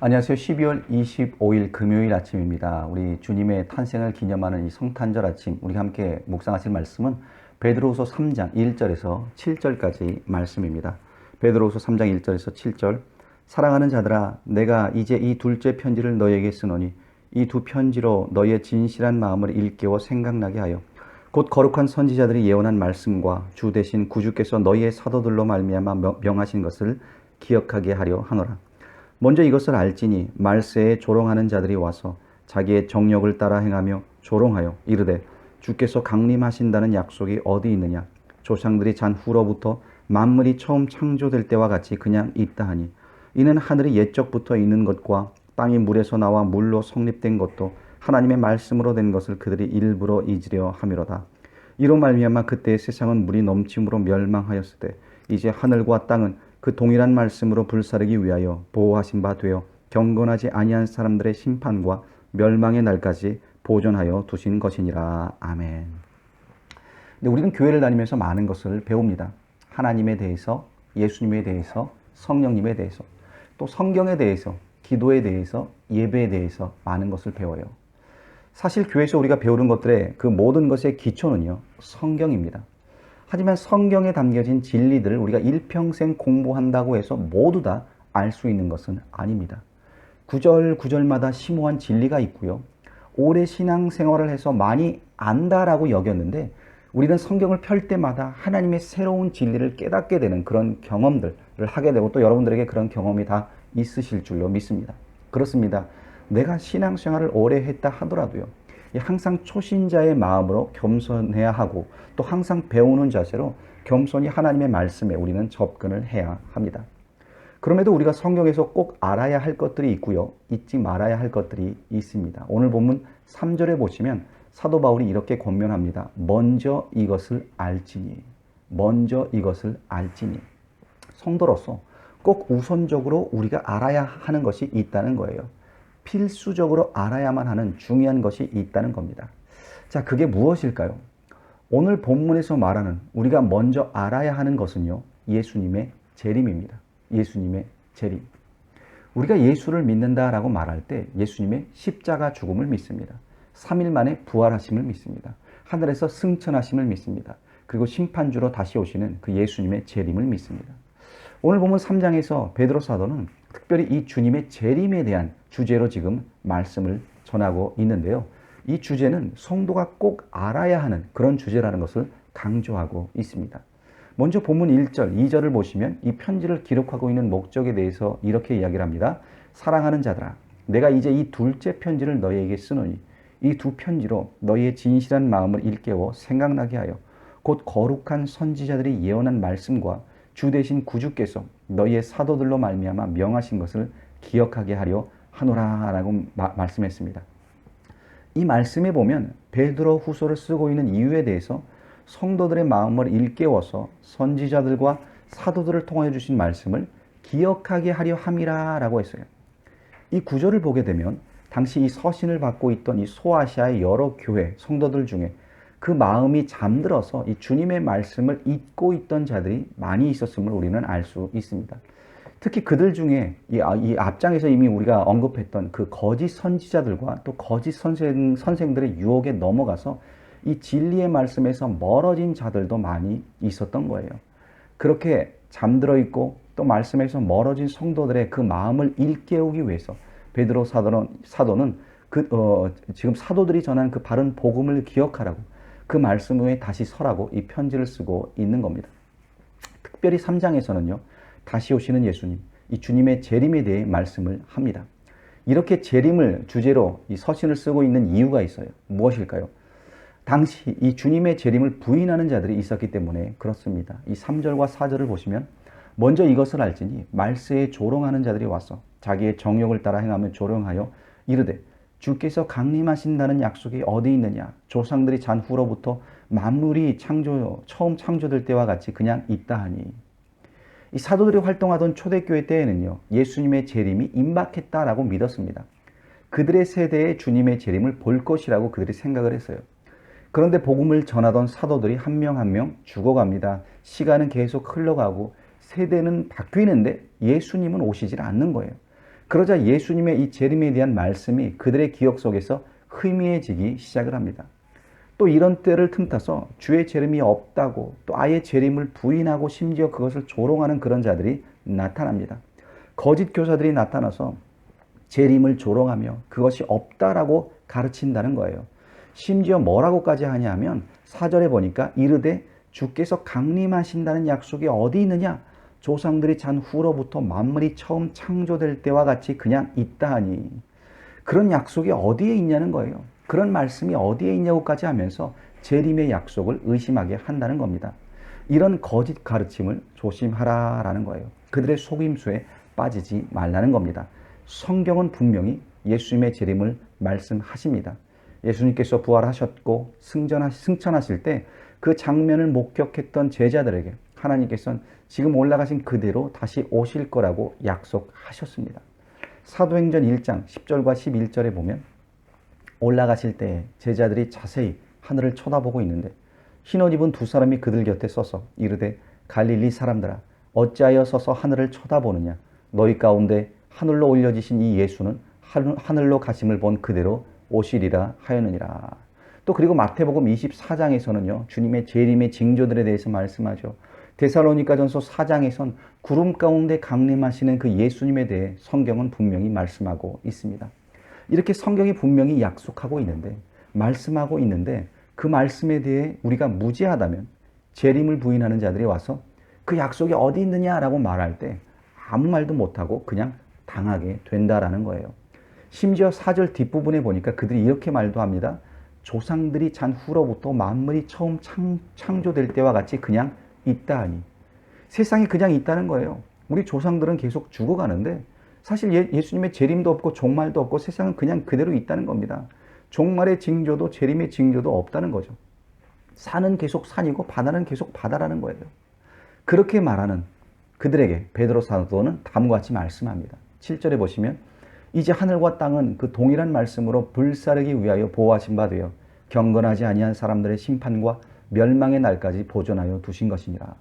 안녕하세요. 12월 25일 금요일 아침입니다. 우리 주님의 탄생을 기념하는 이 성탄절 아침, 우리가 함께 묵상하실 말씀은 베드로후서 3장 1절에서 7절까지 말씀입니다. 베드로후서 3장 1절에서 7절. 사랑하는 자들아, 내가 이제 이 둘째 편지를 너희에게 쓰노니 이 두 편지로 너희의 진실한 마음을 일깨워 생각나게 하여 곧 거룩한 선지자들이 예언한 말씀과 주 대신 구주께서 너희의 사도들로 말미암아 명하신 것을 기억하게 하려 하노라. 먼저 이것을 알지니 말세에 조롱하는 자들이 와서 자기의 정욕을 따라 행하며 조롱하여 이르되 주께서 강림하신다는 약속이 어디 있느냐. 조상들이 잔 후로부터 만물이 처음 창조될 때와 같이 그냥 있다 하니 이는 하늘이 옛적부터 있는 것과 땅이 물에서 나와 물로 성립된 것도 하나님의 말씀으로 된 것을 그들이 일부러 잊으려 함이로다. 이로 말미암아 그때의 세상은 물이 넘침으로 멸망하였을 때 이제 하늘과 땅은 그 동일한 말씀으로 불사르기 위하여 보호하신 바 되어 경건하지 아니한 사람들의 심판과 멸망의 날까지 보존하여 두신 것이니라. 아멘. 근데 우리는 교회를 다니면서 많은 것을 배웁니다. 하나님에 대해서, 예수님에 대해서, 성령님에 대해서, 또 성경에 대해서, 기도에 대해서, 예배에 대해서 많은 것을 배워요. 사실 교회에서 우리가 배우는 것들의 그 모든 것의 기초는요, 성경입니다. 하지만 성경에 담겨진 진리들을 우리가 일평생 공부한다고 해서 모두 다 알 수 있는 것은 아닙니다. 구절 구절마다 심오한 진리가 있고요. 오래 신앙생활을 해서 많이 안다라고 여겼는데 우리는 성경을 펼 때마다 하나님의 새로운 진리를 깨닫게 되는 그런 경험들을 하게 되고 또 여러분들에게 그런 경험이 다 있으실 줄로 믿습니다. 그렇습니다. 내가 신앙생활을 오래 했다 하더라도요. 항상 초신자의 마음으로 겸손해야 하고 또 항상 배우는 자세로 겸손히 하나님의 말씀에 우리는 접근을 해야 합니다. 그럼에도 우리가 성경에서 꼭 알아야 할 것들이 있고요. 잊지 말아야 할 것들이 있습니다. 오늘 본문 3절에 보시면 사도 바울이 이렇게 권면합니다. 먼저 이것을 알지니. 먼저 이것을 알지니. 성도로서 꼭 우선적으로 우리가 알아야 하는 것이 있다는 거예요. 필수적으로 알아야만 하는 중요한 것이 있다는 겁니다. 자, 그게 무엇일까요? 오늘 본문에서 말하는 우리가 먼저 알아야 하는 것은요, 예수님의 재림입니다. 예수님의 재림. 우리가 예수를 믿는다라고 말할 때 예수님의 십자가 죽음을 믿습니다. 3일 만에 부활하심을 믿습니다. 하늘에서 승천하심을 믿습니다. 그리고 심판주로 다시 오시는 그 예수님의 재림을 믿습니다. 오늘 보면 3장에서 베드로 사도는 특별히 이 주님의 재림에 대한 주제로 지금 말씀을 전하고 있는데요. 이 주제는 성도가 꼭 알아야 하는 그런 주제라는 것을 강조하고 있습니다. 먼저 본문 1절, 2절을 보시면 이 편지를 기록하고 있는 목적에 대해서 이렇게 이야기를 합니다. 사랑하는 자들아, 내가 이제 이 둘째 편지를 너희에게 쓰노니 이 두 편지로 너희의 진실한 마음을 일깨워 생각나게 하여 곧 거룩한 선지자들이 예언한 말씀과 주 대신 구주께서 너희의 사도들로 말미암아 명하신 것을 기억하게 하려 하노라라고 말씀했습니다. 이 말씀에 보면 베드로 후서를 쓰고 있는 이유에 대해서 성도들의 마음을 일깨워서 선지자들과 사도들을 통하여 주신 말씀을 기억하게 하려 함이라라고 했어요. 이 구절을 보게 되면 당시 이 서신을 받고 있던 이 소아시아의 여러 교회 성도들 중에 그 마음이 잠들어서 이 주님의 말씀을 잊고 있던 자들이 많이 있었음을 우리는 알 수 있습니다. 특히 그들 중에 이 앞장에서 이미 우리가 언급했던 그 거짓 선지자들과 또 거짓 선생들의 유혹에 넘어가서 이 진리의 말씀에서 멀어진 자들도 많이 있었던 거예요. 그렇게 잠들어 있고 또 말씀에서 멀어진 성도들의 그 마음을 일깨우기 위해서 베드로 사도는 지금 사도들이 전한 그 바른 복음을 기억하라고 그 말씀 위에 다시 서라고 이 편지를 쓰고 있는 겁니다. 특별히 3장에서는요. 다시 오시는 예수님, 이 주님의 재림에 대해 말씀을 합니다. 이렇게 재림을 주제로 이 서신을 쓰고 있는 이유가 있어요. 무엇일까요? 당시 이 주님의 재림을 부인하는 자들이 있었기 때문에 그렇습니다. 이 3절과 4절을 보시면 먼저 이것을 알지니 말세에 조롱하는 자들이 와서 자기의 정욕을 따라 행하며 조롱하여 이르되 주께서 강림하신다는 약속이 어디 있느냐. 조상들이 잔 후로부터 만물이 처음 창조될 때와 같이 그냥 있다 하니. 이 사도들이 활동하던 초대교회 때에는요. 예수님의 재림이 임박했다라고 믿었습니다. 그들의 세대에 주님의 재림을 볼 것이라고 그들이 생각을 했어요. 그런데 복음을 전하던 사도들이 한 명 한 명 죽어갑니다. 시간은 계속 흘러가고 세대는 바뀌는데 예수님은 오시질 않는 거예요. 그러자 예수님의 이 재림에 대한 말씀이 그들의 기억 속에서 희미해지기 시작을 합니다. 또 이런 때를 틈타서 주의 재림이 없다고 또 아예 재림을 부인하고 심지어 그것을 조롱하는 그런 자들이 나타납니다. 거짓 교사들이 나타나서 재림을 조롱하며 그것이 없다라고 가르친다는 거예요. 심지어 뭐라고까지 하냐면 4절에 보니까 이르되 주께서 강림하신다는 약속이 어디 있느냐? 조상들이 잔 후로부터 만물이 처음 창조될 때와 같이 그냥 있다 하니. 그런 약속이 어디에 있냐는 거예요. 그런 말씀이 어디에 있냐고까지 하면서 재림의 약속을 의심하게 한다는 겁니다. 이런 거짓 가르침을 조심하라라는 거예요. 그들의 속임수에 빠지지 말라는 겁니다. 성경은 분명히 예수님의 재림을 말씀하십니다. 예수님께서 부활하셨고 승천하실 때 그 장면을 목격했던 제자들에게 하나님께서는 지금 올라가신 그대로 다시 오실 거라고 약속하셨습니다. 사도행전 1장 10절과 11절에 보면 올라가실 때 제자들이 자세히 하늘을 쳐다보고 있는데 흰옷 입은 두 사람이 그들 곁에 서서 이르되 갈릴리 사람들아 어찌하여 서서 하늘을 쳐다보느냐 너희 가운데 하늘로 올려지신 이 예수는 하늘로 가심을 본 그대로 오시리라 하였느니라. 또 그리고 마태복음 24장에서는요. 주님의 재림의 징조들에 대해서 말씀하죠. 데살로니가전서 4장에선 구름 가운데 강림하시는 그 예수님에 대해 성경은 분명히 말씀하고 있습니다. 이렇게 성경이 분명히 약속하고 있는데 말씀하고 있는데 그 말씀에 대해 우리가 무지하다면 재림을 부인하는 자들이 와서 그 약속이 어디 있느냐라고 말할 때 아무 말도 못하고 그냥 당하게 된다라는 거예요. 심지어 4절 뒷부분에 보니까 그들이 이렇게 말도 합니다. 조상들이 잔 후로부터 만물이 처음 창조될 때와 같이 그냥 있다 하니. 세상에 그냥 있다는 거예요. 우리 조상들은 계속 죽어가는데 사실 예수님의 재림도 없고 종말도 없고 세상은 그냥 그대로 있다는 겁니다. 종말의 징조도 재림의 징조도 없다는 거죠. 산은 계속 산이고 바다는 계속 바다라는 거예요. 그렇게 말하는 그들에게 베드로 사도는 다음과 같이 말씀합니다. 7절에 보시면 이제 하늘과 땅은 그 동일한 말씀으로 불사르기 위하여 보호하신 바 되어 경건하지 아니한 사람들의 심판과 멸망의 날까지 보존하여 두신 것이니라.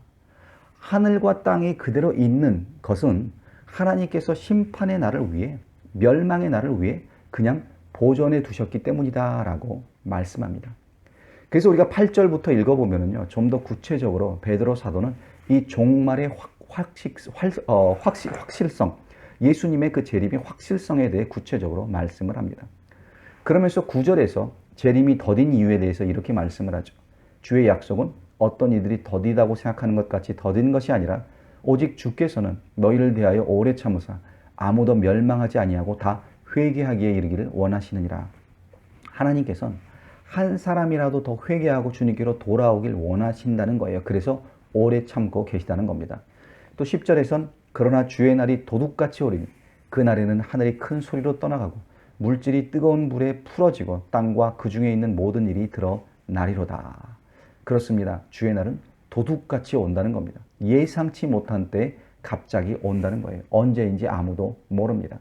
하늘과 땅이 그대로 있는 것은 하나님께서 심판의 날을 위해 멸망의 날을 위해 그냥 보존해 두셨기 때문이다 라고 말씀합니다. 그래서 우리가 8절부터 읽어보면요. 좀 더 구체적으로 베드로 사도는 이 종말의 확실성 예수님의 그 재림의 확실성에 대해 구체적으로 말씀을 합니다. 그러면서 9절에서 재림이 더딘 이유에 대해서 이렇게 말씀을 하죠. 주의 약속은 어떤 이들이 더디다고 생각하는 것 같이 더딘 것이 아니라 오직 주께서는 너희를 대하여 오래 참으사 아무도 멸망하지 아니하고 다 회개하기에 이르기를 원하시느니라. 하나님께서는 한 사람이라도 더 회개하고 주님께로 돌아오길 원하신다는 거예요. 그래서 오래 참고 계시다는 겁니다. 또 10절에선 그러나 주의 날이 도둑같이 오리니 그 날에는 하늘이 큰 소리로 떠나가고 물질이 뜨거운 불에 풀어지고 땅과 그 중에 있는 모든 일이 드러나리로다. 그렇습니다. 주의 날은 도둑같이 온다는 겁니다. 예상치 못한 때에 갑자기 온다는 거예요. 언제인지 아무도 모릅니다.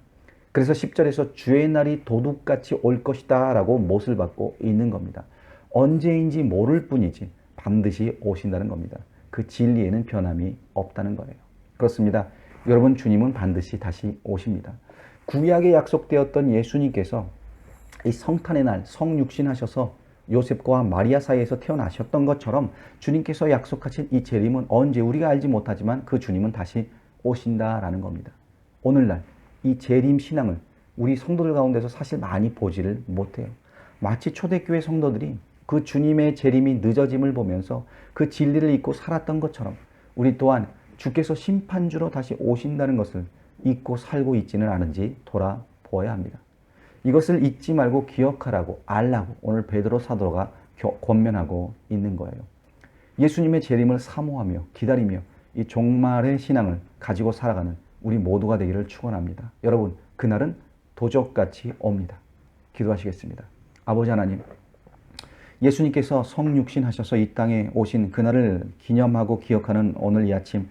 그래서 10절에서 주의 날이 도둑같이 올 것이다 라고 못을 받고 있는 겁니다. 언제인지 모를 뿐이지 반드시 오신다는 겁니다. 그 진리에는 변함이 없다는 거예요. 그렇습니다. 여러분 주님은 반드시 다시 오십니다. 구약에 약속되었던 예수님께서 이 성탄의 날 성육신하셔서 요셉과 마리아 사이에서 태어나셨던 것처럼 주님께서 약속하신 이 재림은 언제 우리가 알지 못하지만 그 주님은 다시 오신다라는 겁니다. 오늘날 이 재림 신앙을 우리 성도들 가운데서 사실 많이 보지를 못해요. 마치 초대교회 성도들이 그 주님의 재림이 늦어짐을 보면서 그 진리를 잊고 살았던 것처럼 우리 또한 주께서 심판주로 다시 오신다는 것을 잊고 살고 있지는 않은지 돌아보아야 합니다. 이것을 잊지 말고 기억하라고 알라고 오늘 베드로 사도가 권면하고 있는 거예요. 예수님의 재림을 사모하며 기다리며 이 종말의 신앙을 가지고 살아가는 우리 모두가 되기를 축원합니다. 여러분 그날은 도적같이 옵니다. 기도하시겠습니다. 아버지 하나님, 예수님께서 성육신하셔서 이 땅에 오신 그날을 기념하고 기억하는 오늘 이 아침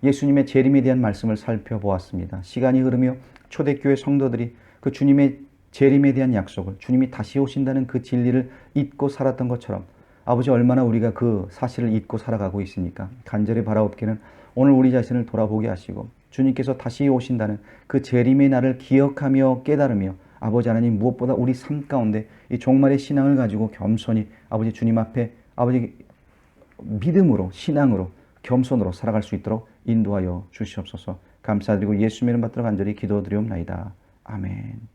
예수님의 재림에 대한 말씀을 살펴보았습니다. 시간이 흐르며 초대교회 성도들이 그 주님의 재림에 대한 약속을 주님이 다시 오신다는 그 진리를 잊고 살았던 것처럼 아버지 얼마나 우리가 그 사실을 잊고 살아가고 있습니까? 간절히 바라옵기는 오늘 우리 자신을 돌아보게 하시고 주님께서 다시 오신다는 그 재림의 날을 기억하며 깨달으며 아버지 하나님 무엇보다 우리 삶 가운데 이 종말의 신앙을 가지고 겸손히 아버지 주님 앞에 아버지 믿음으로 신앙으로 겸손으로 살아갈 수 있도록 인도하여 주시옵소서. 감사드리고 예수 이름 받들어 간절히 기도드리옵나이다. 아멘.